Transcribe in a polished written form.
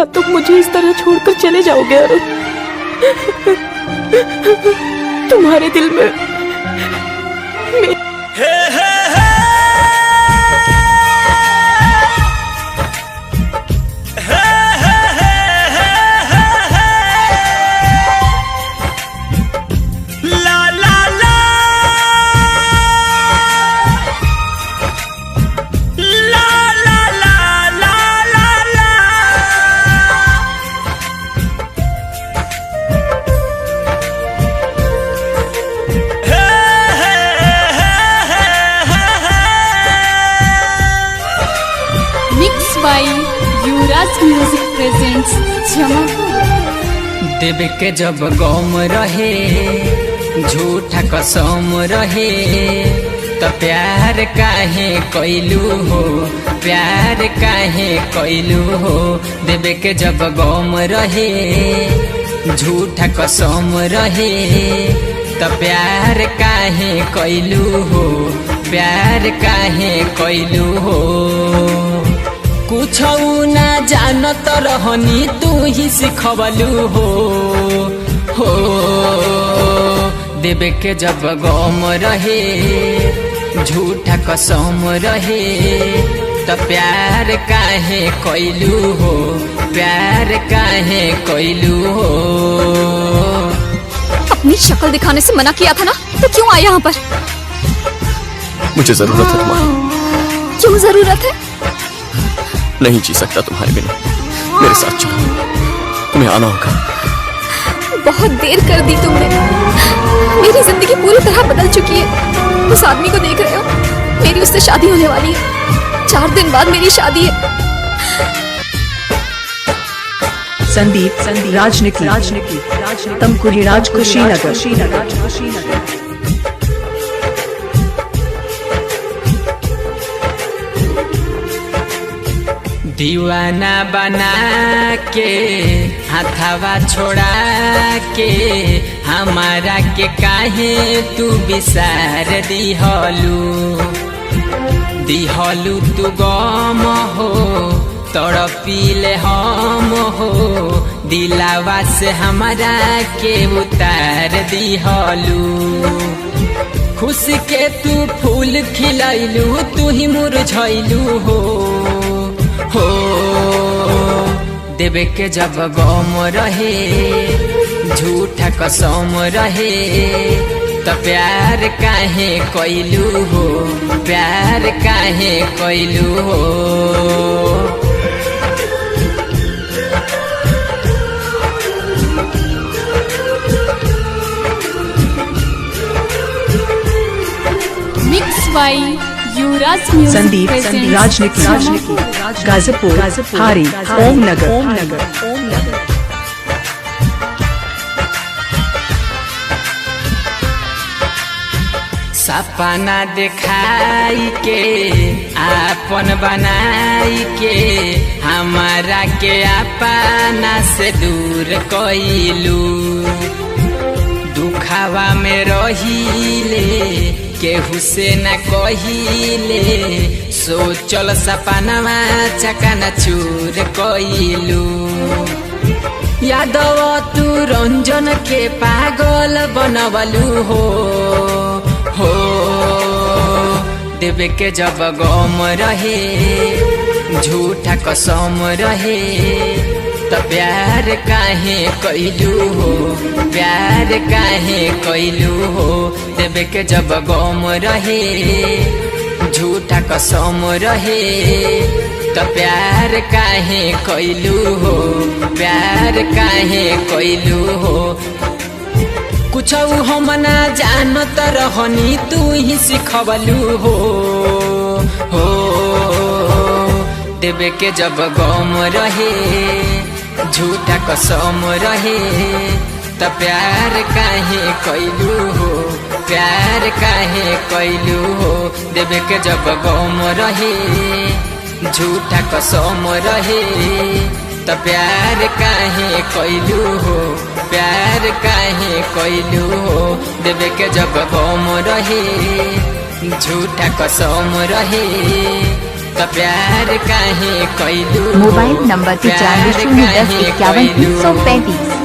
या तुम मुझे इस तरह छोड़कर चले जाओगे अरुण। तुम्हारे दिल में म्यूजिक प्रेजेंट्स देवे के जब गम रहे झूठा कसम रहे तो प्यार काहे कैलू हो, प्यार काहे कैलू हो। देवे के जब गम रहे झूठा कसम रहे तो प्यार काहे कैलू हो, प्यार काहे कैलू हो। कुछ ना जानत रहनी तू ही सिखवलू हो। देवे के जब गम रहे झूठा कसम रहे तो प्यार काहे कैलू हो, प्यार काहे कैलू हो। अपनी शक्ल दिखाने से मना किया था ना, तो क्यों आया यहाँ पर? मुझे जरूरत है तुम्हारी। क्यों जरूरत है? नहीं जी सकता तुम्हारे बिना, मेरे साथ चलो, तुम्हें आना होगा। बहुत देर कर दी तुमने, मेरी जिंदगी पूरी तरह बदल चुकी है। उस आदमी को देख रहे हो, मेरी उससे शादी होने वाली है। 4 दिन बाद मेरी शादी है। संदीप राजनिकी तमकुहीराज कुशीनगर। दीवाना बना के हाथवा छोड़ा के हमारा के काहे तू विसार दिहलू तू गम हो तड़पीले हम हो। दिलावा से हमारा के उतार दिहलू। खुशी के तू फूल खिलैलू, तू ही मुरझैलू हो। देवे के जब गम रहे झूठा कसम रहे तो प्यार काहे कैलू हो, प्यार काहे कैलू हो। मिक्स बाई युवराज म्यूजिक संदीप राजनिकी गाजीपुर हारी ओम नगर। सपना दिखाई के आपन बनाई के हमारा के अपना से दूर कैलू। दुखावा में रहिले केहू से न कहिले, सोचल सपनवा चकना चूर कैलू। यादव तू रंजन के पागल बनवलू हो। देवे के जब गम रहे झूठा कसम रहे तो प्यार काहे कैलू हो, प्यार काहे कैलू हो। देवे के जब गम रहे झूठा कसम रहे तो प्यार काहे कैलू हो, प्यार काहे कैलू हो। कुछ हम ना जानत रहनी तू ही सिखवलू हो। देवे के जब गम रहे झूठा कसम रहे तो प्यार काहे कैलू हो, प्यार काहे कैलू हो। देवे के जब गम रहे झूठा कसम रहे तो प्यार काहे कैलू हो, प्यार काहे कैलू हो। देवे के जब गम रहे झूठा कसम रहे तो प्यार काहे कैलू मोबाइल नंबर 95 010 51 335।